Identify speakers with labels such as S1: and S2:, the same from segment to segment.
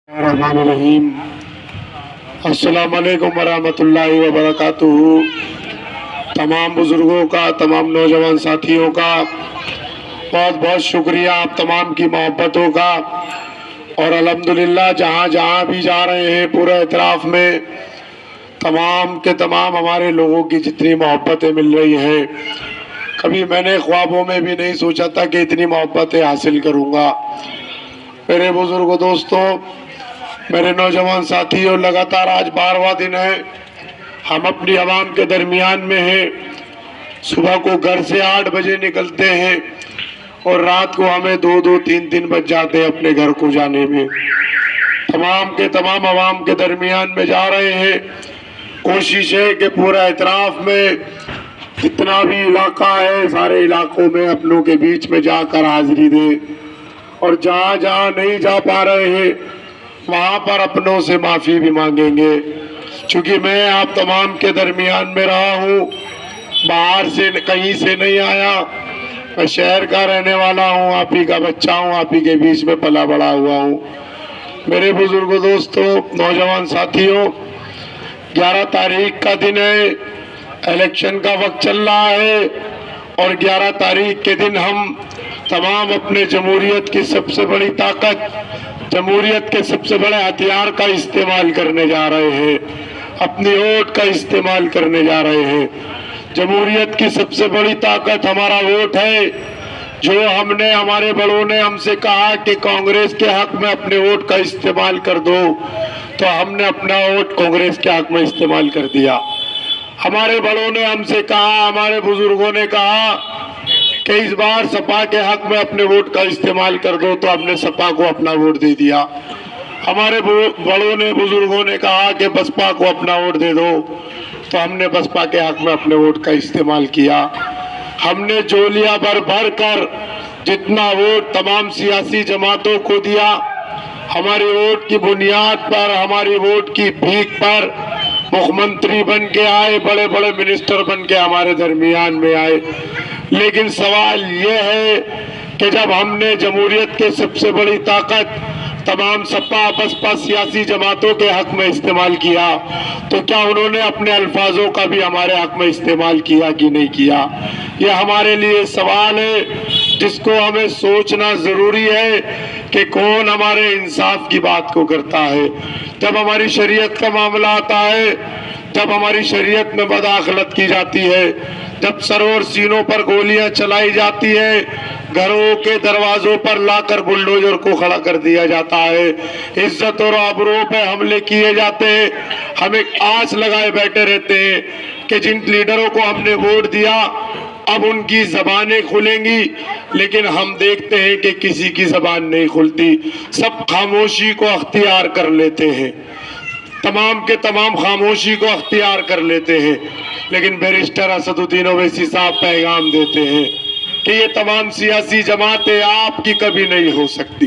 S1: Bismillahirrahmanirrahim. अस्सलामुअलैकुम वरहमतुल्लाहि वबरकातुहू। तमाम बुजुर्गों का, तमाम नौजवान साथियों का बहुत बहुत शुक्रिया, आप तमाम की मोहब्बतों का। और अल्हम्दुलिल्लाह जहाँ जहाँ भी जा रहे हैं पूरे इतराफ़ में तमाम के तमाम हमारे लोगों की जितनी मोहब्बतें मिल रही हैं, कभी मैंने ख्वाबों में भी नहीं सोचा था कि इतनी मोहब्बतें हासिल करूँगा। मेरे बुजुर्गों, दोस्तों, मेरे नौजवान साथियों, लगातार आज 12वां दिन है, हम अपनी आवाम के दरमियान में हैं। सुबह को घर से 8 बजे निकलते हैं और रात को हमें 2-2, 3-3 बज जाते हैं अपने घर को जाने में। तमाम के तमाम आवाम के दरमियान में जा रहे हैं। कोशिश है कि पूरा इतराफ़ में जितना भी इलाका है, सारे इलाकों में अपनों के बीच में जाकर हाजिरी दें, और जहाँ जहाँ नहीं जा पा रहे हैं वहाँ पर अपनों से माफ़ी भी मांगेंगे। चूँकि मैं आप तमाम के दरमियान में रहा हूँ, बाहर से कहीं से नहीं आया, मैं शहर का रहने वाला हूँ, आप ही का बच्चा हूँ, आप ही के बीच में पला बड़ा हुआ हूँ। मेरे बुजुर्गों, दोस्तों, नौजवान साथियों, 11 तारीख का दिन है, इलेक्शन का वक्त चल रहा है, और 11 तारीख के दिन हम तमाम अपने जमहूरियत की सबसे बड़ी ताकत, जमहूरियत के सबसे बड़े हथियार का इस्तेमाल करने जा रहे हैं, अपनी वोट का इस्तेमाल करने जा रहे हैं। जमहूरियत की सबसे बड़ी ताकत हमारा वोट है। जो हमारे बड़ों ने हमसे कहा कि कांग्रेस के हक में अपने वोट का इस्तेमाल कर दो, तो हमने अपना वोट कांग्रेस के हक में इस्तेमाल कर दिया। हमारे बड़ों ने हमसे कहा, हमारे बुजुर्गों ने कहा कि इस बार सपा के हक में अपने वोट का इस्तेमाल कर दो, तो हमने सपा को अपना वोट दे दिया। हमारे बड़ों ने, बुजुर्गों ने कहा कि बसपा को अपना वोट दे दो, तो हमने बसपा के हक में अपने वोट का इस्तेमाल किया। हमने झोलियां भर भर कर जितना वोट तमाम सियासी जमातों को दिया, हमारी वोट की बुनियाद पर, हमारी वोट की भीख पर मुख्यमंत्री बन के आए, बड़े बड़े मिनिस्टर बन के हमारे दरमियान में आए। लेकिन सवाल ये है कि जब हमने जमहूरियत के सबसे बड़ी ताकत तमाम सपा बसपा सियासी जमातों के हक में इस्तेमाल किया, तो क्या उन्होंने अपने अल्फाजों का भी हमारे हक में इस्तेमाल किया कि नहीं किया? ये हमारे लिए सवाल है जिसको हमें सोचना ज़रूरी है कि कौन हमारे इंसाफ की बात को करता है। जब हमारी शरीयत का मामला आता है, जब हमारी शरीयत में बदअखलत की जाती है, जब सरों और सीनों पर गोलियां चलाई जाती है, घरों के दरवाजों पर लाकर बुलडोजर को खड़ा कर दिया जाता है, इज्जत और आबरूओं पे हमले किए जाते हैं, हम एक आस लगाए बैठे रहते हैं कि जिन लीडरों को हमने वोट दिया अब उनकी जबानें खुलेंगी, लेकिन हम देखते हैं कि किसी की जबान नहीं खुलती। सब खामोशी को अख्तियार कर लेते हैं, तमाम के तमाम खामोशी को अख्तियार कर लेते हैं। लेकिन बैरिस्टर असदुद्दीन ओवैसी साहब पैगाम देते हैं कि ये तमाम सियासी जमातें आपकी कभी नहीं हो सकती।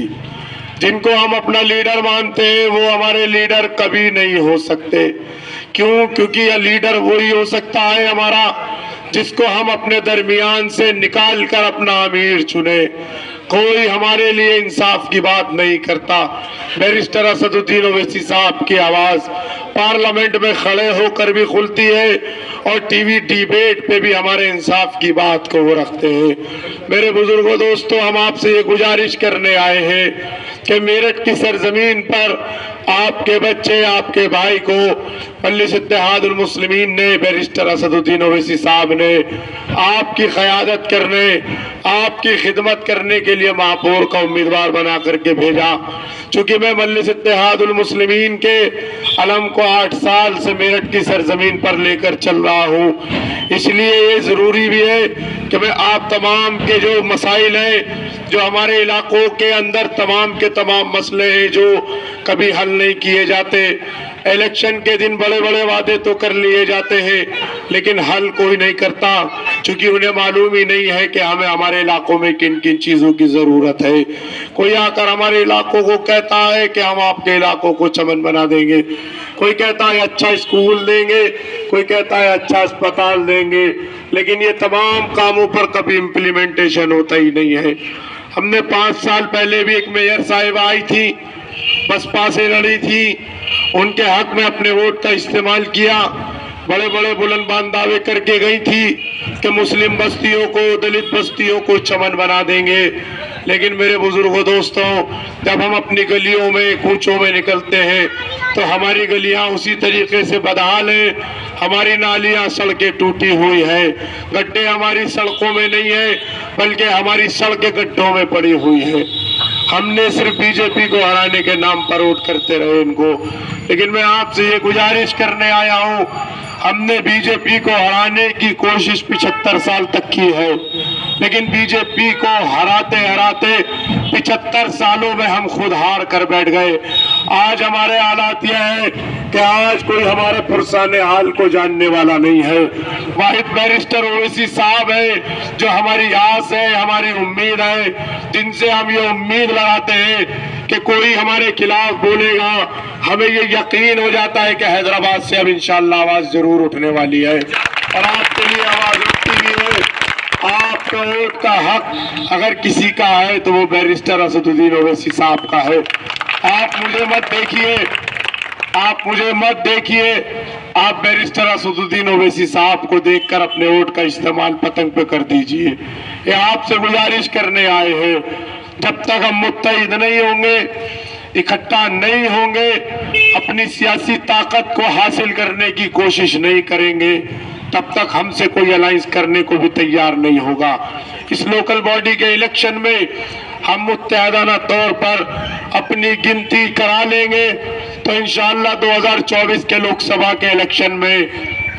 S1: जिनको हम अपना लीडर मानते हैं वो हमारे लीडर कभी नहीं हो सकते। क्यों? क्योंकि यह लीडर वही हो सकता है हमारा जिसको हम अपने दरमियान से निकाल कर अपना अमीर चुने। कोई हमारे लिए इंसाफ की बात नहीं करता। बैरिस्टर असदुद्दीन ओवैसी साहब की आवाज़ पार्लियामेंट में खड़े होकर भी खुलती है और टीवी डिबेट पे भी हमारे इंसाफ की बात को वो रखते हैं। मेरे बुजुर्गों, दोस्तों, हम आपसे ये गुजारिश करने आए हैं कि मेरठ की सरजमीन पर आपके बच्चे, आपके भाई को मजलिस इत्तेहादुल मुस्लिमीन ने, बैरिस्टर असदुद्दीन ओवैसी साहब ने आपकी क़यादत करने, आपकी खिदमत करने के लिए महापौर का उम्मीदवार बना करके भेजा। चूँकि मैं मजलिस इत्तेहादुल मुस्लिमीन के अलम को 8 साल से मेरठ की सरजमीन पर लेकर चल रहा हूँ, इसलिए ये ज़रूरी भी है कि मैं आप तमाम के जो मसाइल हैं, जो हमारे इलाकों के अंदर तमाम के तमाम मसले हैं जो कभी हल नहीं किए जाते। इलेक्शन के दिन बड़े बड़े वादे तो कर लिए जाते हैं लेकिन हल कोई नहीं करता, क्योंकि उन्हें मालूम ही नहीं है कि हमें हमारे इलाकों में किन किन चीज़ों की ज़रूरत है। कोई आकर हमारे इलाकों को कहता है कि हम आपके इलाकों को चमन बना देंगे, कोई कहता है अच्छा स्कूल देंगे, कोई कहता है अच्छा अस्पताल देंगे, लेकिन ये तमाम कामों पर कभी इम्प्लीमेंटेशन होता ही नहीं है। हमने 5 साल पहले भी एक मेयर साहिबा आई थी, बसपा से लड़ी थी, उनके हक में अपने वोट का इस्तेमाल किया। बड़े बड़े बुलंद दावे करके गई थी कि मुस्लिम बस्तियों को, दलित बस्तियों को चमन बना देंगे। लेकिन मेरे बुजुर्गों दोस्तों, जब हम अपनी गलियों में, कूचों में निकलते हैं तो हमारी गलियां उसी तरीके से बदहाल हैं। हमारी नालियां, सड़कें टूटी हुई हैं। गड्ढे हमारी सड़कों में नहीं है, बल्कि हमारी सड़कें गड्ढों में पड़ी हुई है। हमने सिर्फ बीजेपी को हराने के नाम पर वोट करते रहे इनको। लेकिन मैं आपसे ये गुजारिश करने आया हूँ, हमने बीजेपी को हराने की कोशिश 75 साल तक की है, लेकिन बीजेपी को हराते हराते 75 सालों में हम खुद हार कर बैठ गए। आज हमारे हालात यह है कि आज कोई हमारे पुरसाने हाल को जानने वाला नहीं है। वाहिद बैरिस्टर ओवैसी साहब है जो हमारी आस है, हमारी उम्मीद है, जिनसे हम ये उम्मीद लगाते हैं कि कोई हमारे खिलाफ बोलेगा, हमें ये यकीन हो जाता है कि हैदराबाद से अब इंशाअल्लाह आवाज जरूर उठने वाली है और आपके लिए आवाज उठती भी है। आपका वोट का हक अगर किसी का है तो वो बैरिस्टर असदुद्दीन ओवैसी साहब का है। आप मुझे मत देखिए, आप बैरिस्टर असदुद्दीन ओवैसी साहब को देखकर अपने वोट का इस्तेमाल पतंग पे कर दीजिए। ये आपसे गुजारिश करने आए हैं। जब तक हम मुत्तहिद नहीं होंगे, इकट्ठा नहीं होंगे, अपनी सियासी ताकत को हासिल करने की कोशिश नहीं करेंगे, तब तक हमसे कोई अलायंस करने को भी तैयार नहीं होगा। इस लोकल बॉडी के इलेक्शन में हम मुत्तहदाना तौर पर अपनी गिनती करा लेंगे तो इंशाअल्लाह 2024 के लोकसभा के इलेक्शन में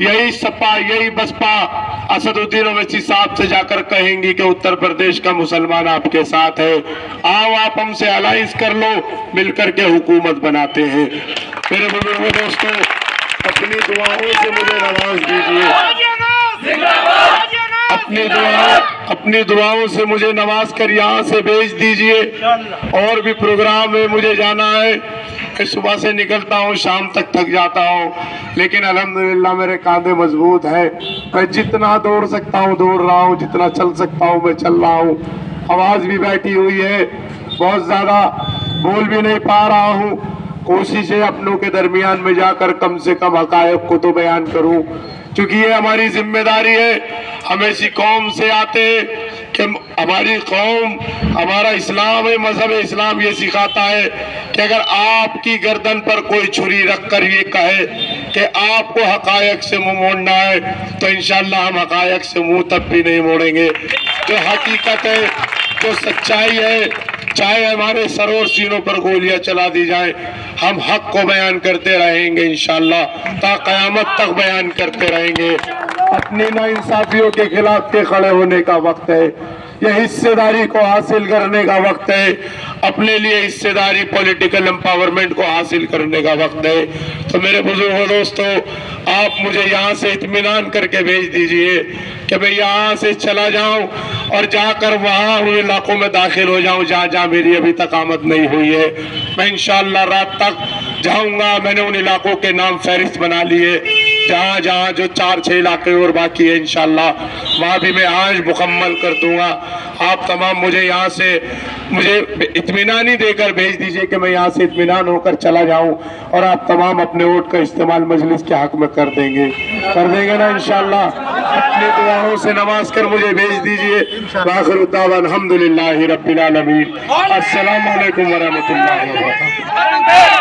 S1: यही सपा, यही बसपा असदुद्दीन ओवैसी साहब से जाकर कहेंगी कि उत्तर प्रदेश का मुसलमान आपके साथ है, आओ आप हमसे अलायंस कर लो, मिलकर के हुकूमत बनाते हैं। मेरे बुजुर्गों दोस्तों, अपनी दुआओं से मुझे नवाज दीजिए, अपनी दुआओं से मुझे नवाज कर यहाँ से भेज दीजिए। और भी प्रोग्राम में मुझे जाना है, सुबह से निकलता हूँ, शाम तक थक जाता हूँ, लेकिन अल्हम्दुलिल्लाह मेरे कांधे मजबूत है। मैं जितना दौड़ सकता हूँ दौड़ रहा हूँ, जितना चल सकता हूँ मैं चल रहा हूँ। आवाज भी बैठी हुई है, बहुत ज्यादा बोल भी नहीं पा रहा हूँ। कोशिश है अपनों के दरमियान में जाकर कम से कम हकायक को तो बयान करूँ, क्योंकि ये हमारी जिम्मेदारी है। हम ऐसी कौम से आते हैं कि हमारी कौम, हमारा इस्लाम है, मजहब इस्लाम ये सिखाता है कि अगर आपकी गर्दन पर कोई छुरी रखकर ये कहे कि आपको हकायक से मुंह मोड़ना है, तो इंशाअल्लाह हम हकायक से मुंह तब भी नहीं मोड़ेंगे। जो हकीकत है, जो सच्चाई है, चाहे हमारे सर और सीनों पर गोलियां चला दी जाए, हम हक को बयान करते रहेंगे इंशाअल्लाह, ता क़यामत तक बयान करते रहेंगे। अपनी नाइंसाफियों के खिलाफ के खड़े होने का वक्त है, यह हिस्सेदारी को हासिल करने का वक्त है, अपने लिए हिस्सेदारी, पॉलिटिकल एम्पावरमेंट को हासिल करने का वक्त है। तो मेरे बुजुर्गों दोस्तों, आप मुझे यहाँ से इत्मीनान करके भेज दीजिए कि मैं यहाँ से चला जाऊँ और जाकर वहाँ हुए इलाकों में दाखिल हो जाऊँ जहाँ जहाँ मेरी अभी तक आमद नहीं हुई है। मैं इंशाअल्लाह रात तक जाऊँगा। मैंने उन इलाकों के नाम फहरिस्त बना लिए, जहाँ जहाँ जो 4-6 इलाके और बाकी है इंशाअल्लाह वहाँ भी मैं आज मुकम्मल कर दूंगा। आप तमाम मुझे यहाँ से इत्मीनान ही देकर भेज दीजिए कि मैं यहाँ से इत्मीनान होकर चला जाऊँ, और आप तमाम अपने वोट का इस्तेमाल मजलिस के हक में कर देंगे ना इंशाअल्लाह। अपनी दुआओं से नवाज कर मुझे भेज दीजिए। आखिर दावा अल्हम्दुलिल्लाहि रब्बिल आलमीन। अस्सलामु अलैकुम व रहमतुल्लाहि व बरकातुहू।